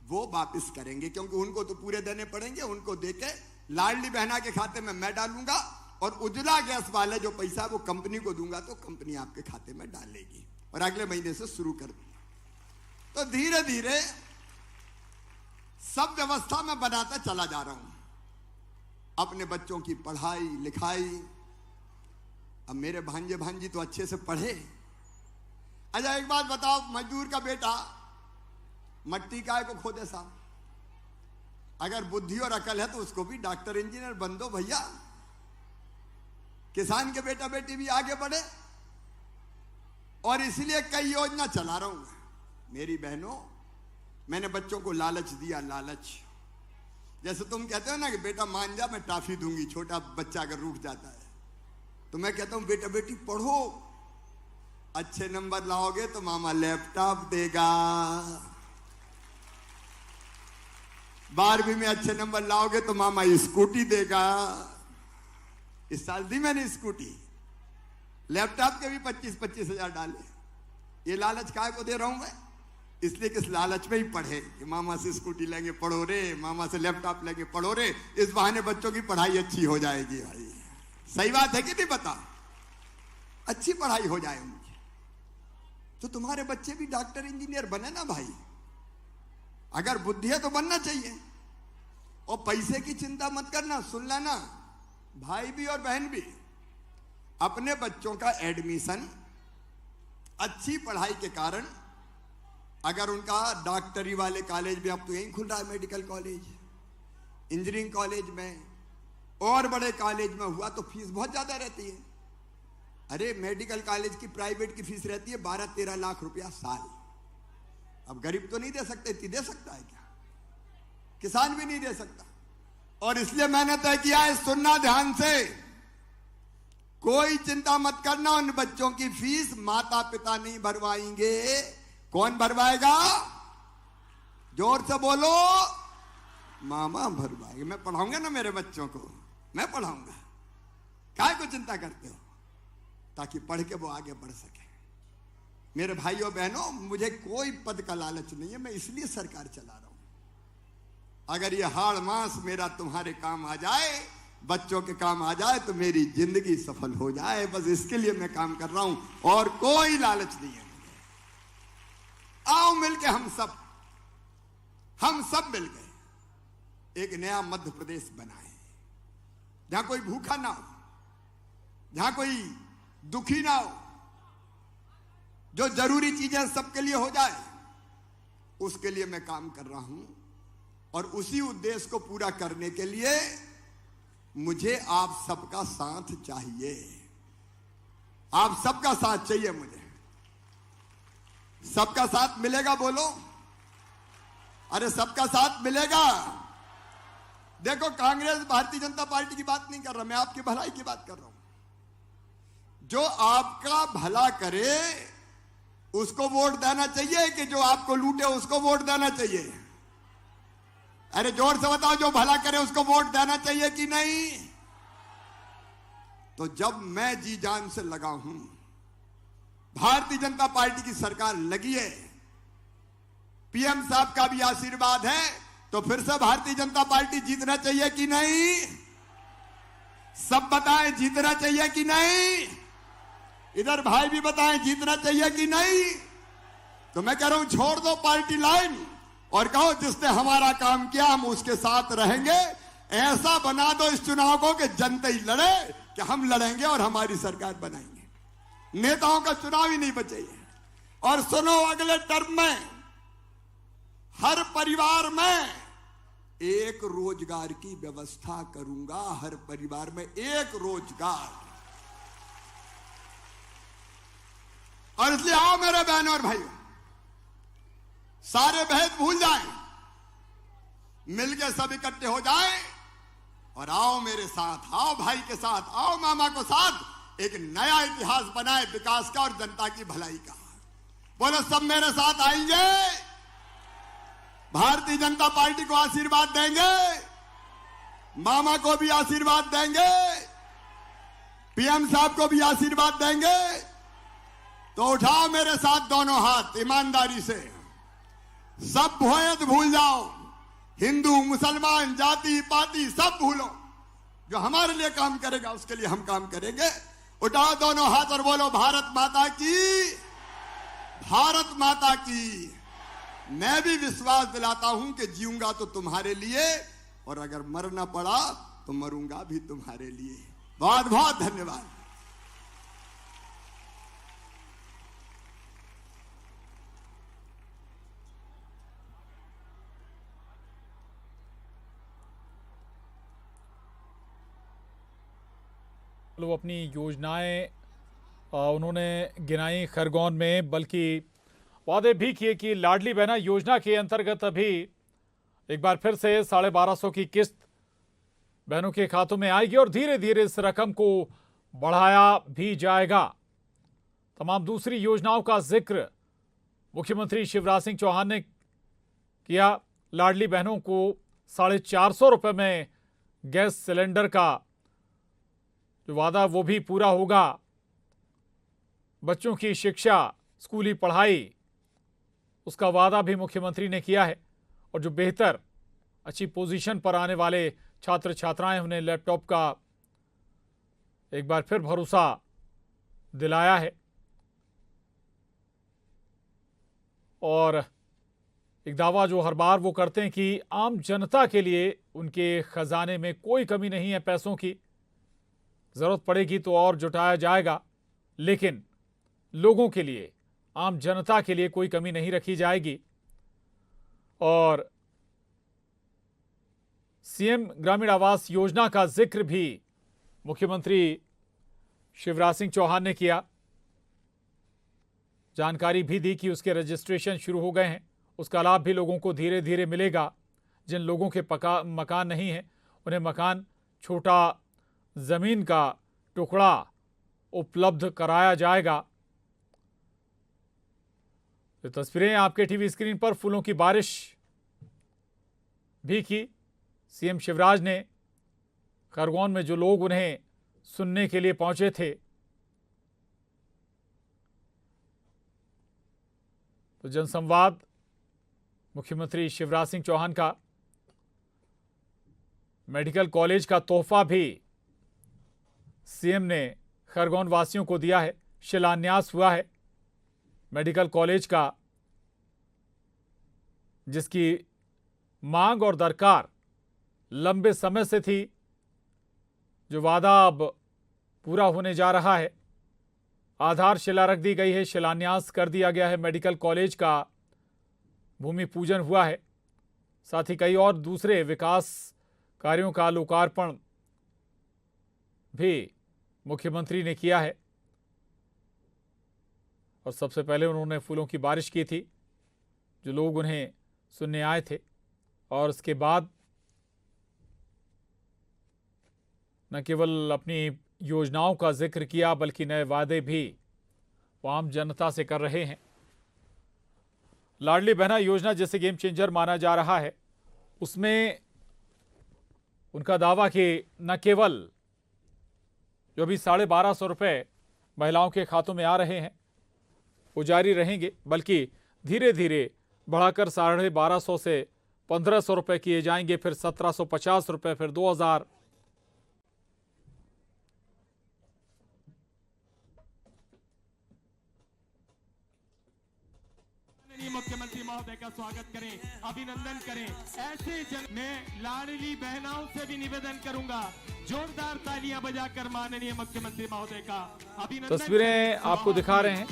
वो वापस करेंगे, क्योंकि उनको तो पूरे देने पड़ेंगे। उनको देके लाडली बहना के खाते में मैं डालूंगा, और उज्ज्वला गैस वाले जो पैसा वो कंपनी को दूंगा, तो कंपनी आपके खाते में डालेगी, और अगले महीने से शुरू कर दूंगा। तो धीरे धीरे सब व्यवस्था में बनाता चला जा रहा हूं, अपने बच्चों की पढ़ाई लिखाई। अब मेरे भांजे भांजी तो अच्छे से पढ़े। अच्छा एक बात बताओ, मजदूर का बेटा मट्टी काय को खोदे साहब, अगर बुद्धि और अकल है तो उसको भी डॉक्टर इंजीनियर बन दो भैया। किसान के बेटा बेटी भी आगे बढ़े, और इसलिए कई योजना चला रहा हूं। मेरी बहनों, मैंने बच्चों को लालच दिया, लालच। जैसे तुम कहते हो ना कि बेटा मान जा, मैं टॉफी दूंगी, छोटा बच्चा अगर रूठ जाता है, तो मैं कहता हूं बेटा बेटी पढ़ो, अच्छे नंबर लाओगे तो मामा लैपटॉप देगा, 12वीं में अच्छे नंबर लाओगे तो मामा स्कूटी देगा। इस साल दी मैंने स्कूटी, लैपटॉप के भी 25-25 हजार डाले। ये लालच काय को दे रहा हूं मैं? इसलिए कि इस लालच में ही पढ़े कि मामा से स्कूटी लेंगे, पढ़ो रे, मामा से लैपटॉप लेंगे, पढ़ो रे। इस बहाने बच्चों की पढ़ाई अच्छी हो जाएगी भाई। सही बात है कि नहीं? बता, अच्छी पढ़ाई हो जाए उनकी, तो तुम्हारे बच्चे भी डॉक्टर इंजीनियर बने ना भाई। अगर बुद्धि है तो बनना चाहिए। और पैसे की चिंता मत करना, सुन लेना भाई भी और बहन भी, अपने बच्चों का एडमिशन अच्छी पढ़ाई के कारण, अगर उनका डॉक्टरी वाले कॉलेज में, अब तो यही खुल रहा है मेडिकल कॉलेज, इंजीनियरिंग कॉलेज में और बड़े कॉलेज में हुआ तो फीस बहुत ज्यादा रहती है। अरे मेडिकल कॉलेज की प्राइवेट की फीस रहती है 12-13 लाख रुपया साल। अब गरीब तो नहीं दे सकते, इतनी दे सकता है क्या? किसान भी नहीं दे सकता। और इसलिए मैंने तय किया है, सुनना ध्यान से, कोई चिंता मत करना, उन बच्चों की फीस माता पिता नहीं भरवाएंगे। कौन भरवाएगा? जोर से बोलो। मामा भरवाएंगे। मैं पढ़ाऊंगा ना मेरे बच्चों को, मैं पढ़ाऊंगा। काय को चिंता करते हो? ताकि पढ़ के वो आगे बढ़ सके। मेरे भाइयों बहनों, मुझे कोई पद का लालच नहीं है, मैं इसलिए सरकार चला रहा हूं। अगर ये हाड़ मास मेरा तुम्हारे काम आ जाए, बच्चों के काम आ जाए, तो मेरी जिंदगी सफल हो जाए, बस इसके लिए मैं काम कर रहा हूं, और कोई लालच नहीं है मुझे। आओ मिलके हम सब मिलके एक नया मध्य प्रदेश बनाए, जहां कोई भूखा ना हो, जहां कोई दुखी ना हो, जो जरूरी चीजें सबके लिए हो जाए, उसके लिए मैं काम कर रहा हूं। और उसी उद्देश्य को पूरा करने के लिए मुझे आप सबका साथ चाहिए। आप सबका साथ चाहिए मुझे। सबका साथ मिलेगा? बोलो। अरे सबका साथ मिलेगा। देखो, कांग्रेस भारतीय जनता पार्टी की बात नहीं कर रहा, मैं आपकी भलाई की बात कर रहा हूं। जो आपका भला करे उसको वोट देना चाहिए, कि जो आपको लूटे उसको वोट देना चाहिए? अरे जोर से बताओ, जो भला करे उसको वोट देना चाहिए कि नहीं? तो जब मैं जी जान से लगा हूं, भारतीय जनता पार्टी की सरकार लगी है, पीएम साहब का भी आशीर्वाद है, तो फिर से भारतीय जनता पार्टी जीतना चाहिए कि नहीं? सब बताएं, जीतना चाहिए कि नहीं? इधर भाई भी बताएं, जीतना चाहिए कि नहीं? तो मैं कह रहा हूं, छोड़ दो पार्टी लाइन और कहो, जिसने हमारा काम किया हम उसके साथ रहेंगे। ऐसा बना दो इस चुनाव को कि जनता ही लड़े, कि हम लड़ेंगे और हमारी सरकार बनाएंगे। नेताओं का चुनाव ही नहीं बचेगा। और सुनो, अगले टर्म में हर परिवार में एक रोजगार की व्यवस्था करूंगा। हर परिवार में एक रोजगार। और इसलिए आओ मेरे बहनों और भाइयों, सारे भेद भूल जाएं, मिलके सब इकट्ठे हो जाएं, और आओ मेरे साथ, आओ भाई के साथ, आओ मामा को साथ, एक नया इतिहास बनाए विकास का और जनता की भलाई का। बोलो, सब मेरे साथ आएंगे? भारतीय जनता पार्टी को आशीर्वाद देंगे, मामा को भी आशीर्वाद देंगे, पीएम साहब को भी आशीर्वाद देंगे। तो उठाओ मेरे साथ दोनों हाथ ईमानदारी से। सब भेद भूल जाओ, हिंदू मुसलमान जाति पाति सब भूलो। जो हमारे लिए काम करेगा उसके लिए हम काम करेंगे। उठाओ दोनों हाथ और बोलो, भारत माता की, भारत माता की। मैं भी विश्वास दिलाता हूं कि जीऊंगा तो तुम्हारे लिए, और अगर मरना पड़ा तो मरूंगा भी तुम्हारे लिए। बहुत बहुत धन्यवाद। वो अपनी योजनाएं उन्होंने गिनाई खरगोन में, बल्कि वादे भी किए कि लाडली बहना योजना के अंतर्गत अभी एक बार फिर से 1250 की किस्त बहनों के खातों में आएगी और धीरे धीरे इस रकम को बढ़ाया भी जाएगा। तमाम दूसरी योजनाओं का जिक्र मुख्यमंत्री शिवराज सिंह चौहान ने किया। लाडली बहनों को 450 रुपये में गैस सिलेंडर का जो वादा वो भी पूरा होगा। बच्चों की शिक्षा, स्कूली पढ़ाई, उसका वादा भी मुख्यमंत्री ने किया है। और जो बेहतर अच्छी पोजीशन पर आने वाले छात्र छात्राएं, उन्हें लैपटॉप का एक बार फिर भरोसा दिलाया है। और एक दावा जो हर बार वो करते हैं कि आम जनता के लिए उनके खजाने में कोई कमी नहीं है पैसों की, जरूरत पड़ेगी तो और जुटाया जाएगा, लेकिन लोगों के लिए, आम जनता के लिए कोई कमी नहीं रखी जाएगी। और सीएम ग्रामीण आवास योजना का जिक्र भी मुख्यमंत्री शिवराज सिंह चौहान ने किया। जानकारी भी दी कि उसके रजिस्ट्रेशन शुरू हो गए हैं, उसका लाभ भी लोगों को धीरे धीरे मिलेगा। जिन लोगों के मकान नहीं है उन्हें मकान, छोटा ज़मीन का टुकड़ा उपलब्ध कराया जाएगा। तो तस्वीरें आपके टीवी स्क्रीन पर फूलों की बारिश भी की सीएम शिवराज ने खरगोन में जो लोग उन्हें सुनने के लिए पहुंचे थे। तो जनसंवाद मुख्यमंत्री शिवराज सिंह चौहान का मेडिकल कॉलेज का तोहफा भी सीएम ने खरगोन वासियों को दिया है। शिलान्यास हुआ है मेडिकल कॉलेज का, जिसकी मांग और दरकार लंबे समय से थी, जो वादा अब पूरा होने जा रहा है। आधारशिला रख दी गई है, शिलान्यास कर दिया गया है, मेडिकल कॉलेज का भूमि पूजन हुआ है। साथ ही कई और दूसरे विकास कार्यों का लोकार्पण भी मुख्यमंत्री ने किया है। और सबसे पहले उन्होंने फूलों की बारिश की थी, जो लोग उन्हें सुनने आए थे। और उसके बाद न केवल अपनी योजनाओं का जिक्र किया, बल्कि नए वादे भी वो आम जनता से कर रहे हैं। लाडली बहना योजना जैसे गेम चेंजर माना जा रहा है, उसमें उनका दावा कि न केवल जो भी 1250 रुपये महिलाओं के खातों में आ रहे हैं वो जारी रहेंगे, बल्कि धीरे धीरे बढ़ाकर 1250 से 1500 रुपये किए जाएंगे, फिर 1750 रुपये, फिर 2000। मुख्यमंत्री महोदय का स्वागत करें, अभिनंदन करें। ऐसे जन मैं लाडली बहनाओं से भी निवेदन करूंगा, जोरदार तालियां बजाकर माननीय मुख्यमंत्री महोदय का अभिनंदन। तस्वीरें आपको दिखा रहे हैं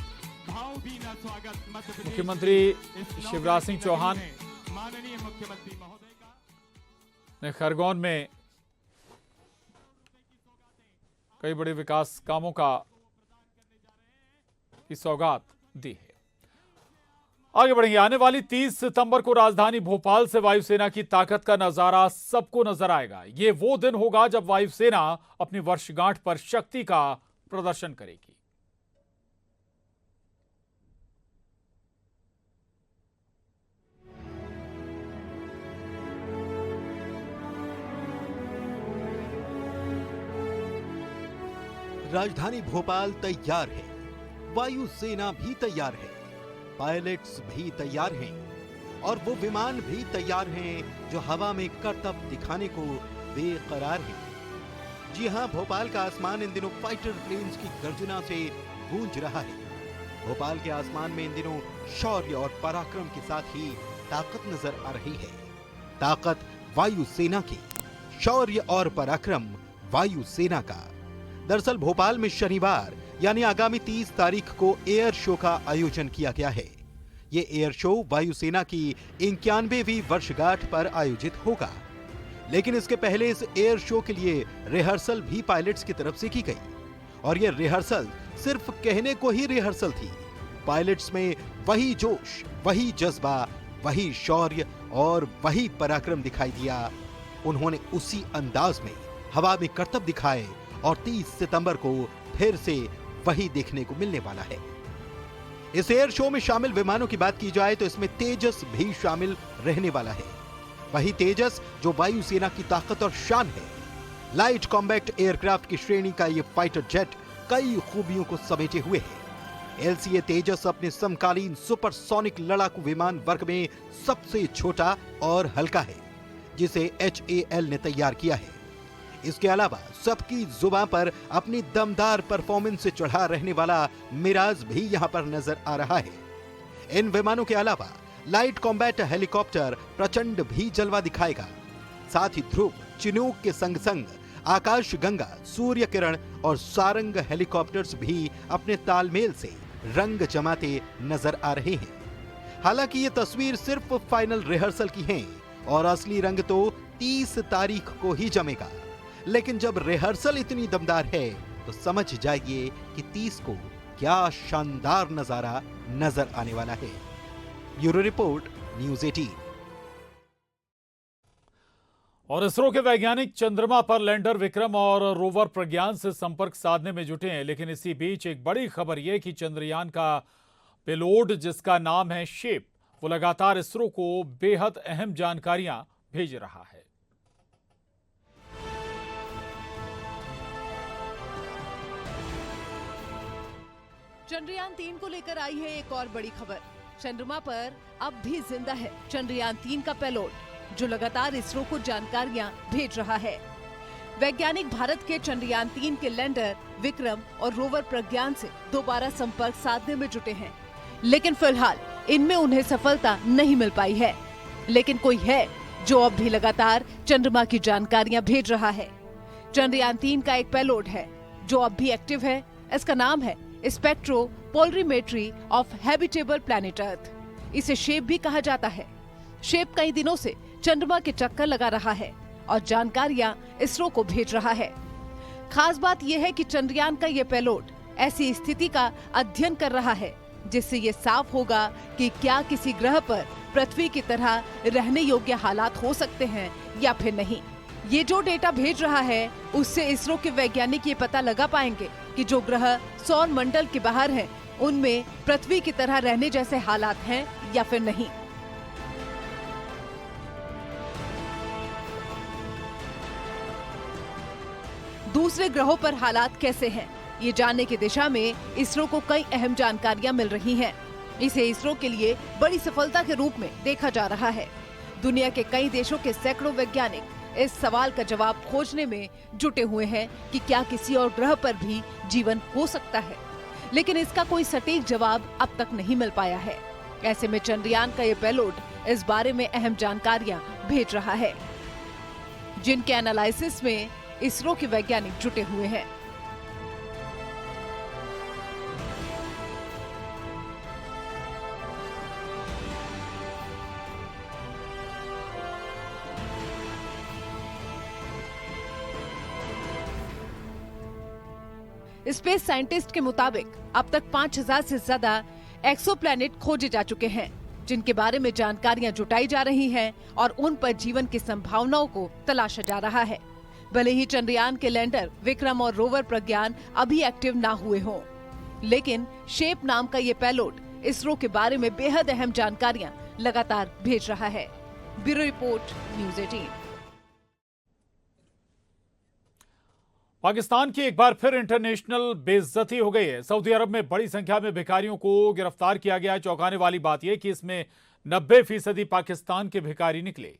भावभीना स्वागत मध्य प्रदेश मुख्यमंत्री शिवराज सिंह चौहान माननीय मुख्यमंत्री महोदय का ने खरगोन में कई बड़े विकास कामों की सौगात दी है। आगे बढ़ेंगे। आने वाली 30 सितंबर को राजधानी भोपाल से वायुसेना की ताकत का नजारा सबको नजर आएगा। ये वो दिन होगा जब वायुसेना अपनी वर्षगांठ पर शक्ति का प्रदर्शन करेगी। राजधानी भोपाल तैयार है, वायुसेना भी तैयार है, पायलट्स भी तैयार हैं और वो विमान भी तैयार हैं जो हवा में करतब दिखाने को बेकरार हैं। जी हां, भोपाल का आसमान इन दिनों फाइटर प्लेन्स की गर्जना से गूंज रहा है। भोपाल के आसमान में इन दिनों शौर्य और पराक्रम के साथ ही ताकत नजर आ रही है। ताकत वायुसेना की, शौर्य और पराक्रम वायुसेना का। दरअसल भोपाल में शनिवार यानी आगामी 30 तारीख को एयर शो का आयोजन किया गया है। ये एयर शो वायुसेना की 91वीं वर्षगांठ पर आयोजित होगा। लेकिन इसके पहले इस एयर शो के लिए रिहर्सल भी पायलट्स की तरफ से की गई और ये रिहर्सल सिर्फ कहने को ही रिहर्सल थी। पायलट्स में वही जोश, वही जज्बा, वही शौर्य और वही पराक्रम दिखाई दिया। उन्होंने उसी अंदाज में हवा में करतब दिखाए और 30 सितंबर को फिर से वही देखने को मिलने वाला है। इस एयर शो में शामिल विमानों की बात की जाए तो इसमें तेजस भी शामिल रहने वाला है। वही तेजस जो वायुसेना की ताकत और शान है। लाइट कॉम्बैट एयरक्राफ्ट की श्रेणी का ये फाइटर जेट कई खूबियों को समेटे हुए है। एलसीए तेजस अपने समकालीन सुपरसोनिक लड़ाकू विमान वर्ग में सबसे छोटा और हल्का है, जिसे HAL ने तैयार किया है। इसके अलावा सबकी जुबान पर अपनी दमदार परफॉर्मेंस से चढ़ा रहने वाला मिराज भी यहां पर नजर आ रहा है। इन विमानों के अलावा लाइट कॉम्बैट हेलीकॉप्टर प्रचंड भी जलवा दिखाएगा। साथ ही ध्रुव, चिनूक के संग संग आकाश गंगा, सूर्य किरण और सारंग हेलीकॉप्टर्स भी अपने तालमेल से रंग जमाते नजर आ रहे हैं। हालांकि ये तस्वीर सिर्फ फाइनल रिहर्सल की है और असली रंग तो 30 तारीख को ही जमेगा। लेकिन जब रिहर्सल इतनी दमदार है तो समझ जाइए कि 30 को क्या शानदार नजारा नजर आने वाला है। Bureau report, news 18। और इसरो के वैज्ञानिक चंद्रमा पर लैंडर विक्रम और रोवर प्रज्ञान से संपर्क साधने में जुटे हैं। लेकिन इसी बीच एक बड़ी खबर यह कि चंद्रयान का पेलोड, जिसका नाम है शेप, वो लगातार इसरो को बेहद अहम जानकारियां भेज रहा है। चंद्रयान 3 को लेकर आई है एक और बड़ी खबर। चंद्रमा पर अब भी जिंदा है चंद्रयान 3 का पेलोड, जो लगातार इसरो को जानकारियां भेज रहा है। वैज्ञानिक भारत के चंद्रयान 3 के लैंडर विक्रम और रोवर प्रज्ञान से दोबारा संपर्क साधने में जुटे हैं, लेकिन फिलहाल इनमें उन्हें सफलता नहीं मिल पाई है। लेकिन कोई है जो अब भी लगातार चंद्रमा की जानकारियां भेज रहा है। चंद्रयान 3 का एक पेलोड है जो अब भी एक्टिव है। इसका नाम है spectropolarimetry of habitable planet earth. इसे शेप भी कहा जाता है। शेप कई दिनों से चंद्रमा के चक्कर लगा रहा है और जानकारियां इसरो को भेज रहा है। खास बात यह है कि चंद्रयान का ये पेलोड ऐसी स्थिति का अध्ययन कर रहा है जिससे ये साफ होगा कि क्या किसी ग्रह पर पृथ्वी की तरह रहने योग्य हालात हो सकते हैं या फिर नहीं। ये जो डेटा भेज रहा है उससे इसरो के वैज्ञानिक ये पता लगा पाएंगे कि जो ग्रह सौर मंडल के बाहर हैं, उनमें पृथ्वी की तरह रहने जैसे हालात हैं या फिर नहीं। दूसरे ग्रहों पर हालात कैसे हैं, ये जानने की दिशा में इसरो को कई अहम जानकारियां मिल रही हैं। इसे इसरो के लिए बड़ी सफलता के रूप में देखा जा रहा है। दुनिया के कई देशों के सैकड़ों वैज्ञानिक इस सवाल का जवाब खोजने में जुटे हुए हैं कि क्या किसी और ग्रह पर भी जीवन हो सकता है, लेकिन इसका कोई सटीक जवाब अब तक नहीं मिल पाया है। ऐसे में चंद्रयान का ये पेलोड इस बारे में अहम जानकारियां भेज रहा है, जिनके एनालिसिस में इसरो के वैज्ञानिक जुटे हुए हैं। स्पेस साइंटिस्ट के मुताबिक अब तक 5000 से ज्यादा एक्सोप्लैनेट खोजे जा चुके हैं, जिनके बारे में जानकारियां जुटाई जा रही हैं और उन पर जीवन की संभावनाओं को तलाशा जा रहा है। भले ही चंद्रयान के लैंडर विक्रम और रोवर प्रज्ञान अभी एक्टिव ना हुए हों, लेकिन शेप नाम का ये पेलोड इसरो के बारे में बेहद अहम जानकारियां लगातार भेज रहा है। Bureau report, news 18। पाकिस्तान की एक बार फिर इंटरनेशनल बेइज्जती हो गई है। सऊदी अरब में बड़ी संख्या में भिखारियों को गिरफ्तार किया गया। चौंकाने वाली बात यह कि इसमें 90% पाकिस्तान के भिखारी निकले।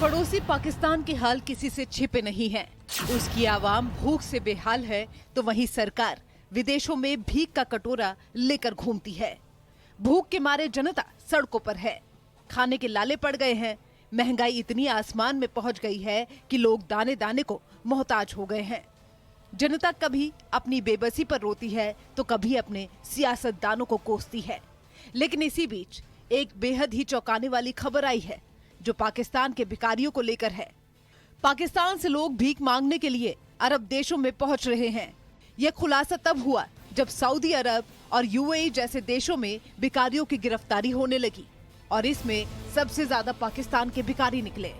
पड़ोसी पाकिस्तान के हाल किसी से छिपे नहीं हैं। उसकी आवाम भूख से बेहाल है तो वहीं सरकार विदेशों में भीख का कटोरा लेकर घूमती है। भूख के मारे जनता सड़कों पर है, खाने के लाले पड़ गए हैं। महंगाई इतनी आसमान में पहुंच गई है कि लोग दाने दाने को मोहताज हो गए हैं। जनता कभी अपनी बेबसी पर रोती है तो कभी अपने सियासतदानों को कोसती है। लेकिन इसी बीच एक बेहद ही चौंकाने वाली खबर आई है जो पाकिस्तान के भिखारियों को लेकर है। पाकिस्तान से लोग भीख मांगने के लिए अरब देशों में पहुंच रहे हैं। यह खुलासा तब हुआ जब सऊदी अरब और यूएई जैसे देशों में भिखारियों की गिरफ्तारी होने लगी और इसमें सबसे ज्यादा पाकिस्तान के भिखारी निकले।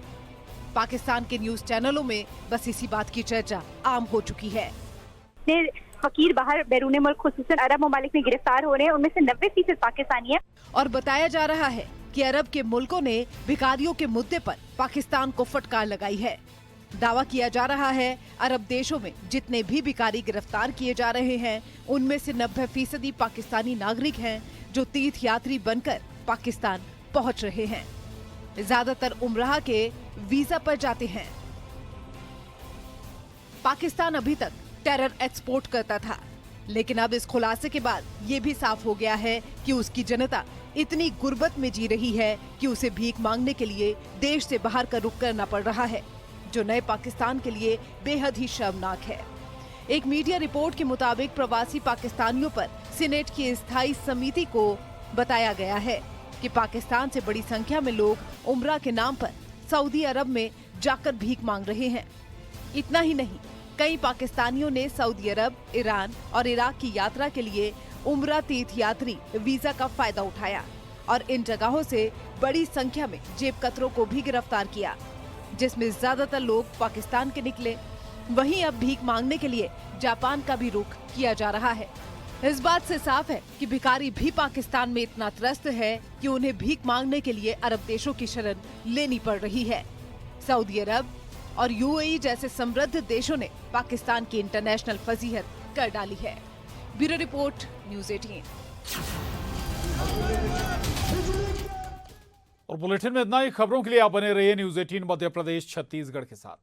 पाकिस्तान के न्यूज चैनलों में बस इसी बात की चर्चा आम हो चुकी है। फकीर बाहर बैरून मुल्क खुसूसन अरब ममालिक में गिरफ्तार हो रहे हैं, उनमें से 90% पाकिस्तानी है। और बताया जा रहा है कि अरब के मुल्कों ने भिखारियों के मुद्दे पर पाकिस्तान को फटकार लगाई है। दावा किया जा रहा है अरब देशों में जितने भी भिखारी गिरफ्तार किए जा रहे हैं उनमें से 90% पाकिस्तानी नागरिक हैं जो तीर्थ यात्री बनकर पाकिस्तान पहुंच रहे हैं। ज्यादातर उम्राह के वीजा पर जाते हैं। पाकिस्तान अभी तक टेरर एक्सपोर्ट करता था, लेकिन अब इस खुलासे के बाद ये भी साफ हो गया है कि उसकी जनता इतनी गुर्बत में जी रही है कि उसे भीख मांगने के लिए देश से बाहर का रुख करना पड़ रहा है, जो नए पाकिस्तान के लिए बेहद ही शर्मनाक है। एक मीडिया रिपोर्ट के मुताबिक प्रवासी पाकिस्तानियों पर सीनेट की स्थायी समिति को बताया गया है कि पाकिस्तान से बड़ी संख्या में लोग उम्रा के नाम पर सऊदी अरब में जाकर भीख मांग रहे हैं। इतना ही नहीं, कई पाकिस्तानियों ने सऊदी अरब, ईरान और इराक की यात्रा के लिए उम्रा तीर्थ यात्री वीजा का फायदा उठाया और इन जगहों से बड़ी संख्या में जेब कतरों को भी गिरफ्तार किया, जिसमें ज्यादातर लोग पाकिस्तान के निकले। वहीं अब भीख मांगने के लिए जापान का भी रुख किया जा रहा है। इस बात से साफ है कि भिखारी भी पाकिस्तान में इतना त्रस्त है कि उन्हें भीख मांगने के लिए अरब देशों की शरण लेनी पड़ रही है। सऊदी अरब और यूएई जैसे समृद्ध देशों ने पाकिस्तान की इंटरनेशनल फजीहत कर डाली है। Bureau report, news 18। और बुलेटिन में इतना ही। खबरों के लिए आप बने रहिए न्यूज़ 18 मध्य प्रदेश छत्तीसगढ़ के साथ।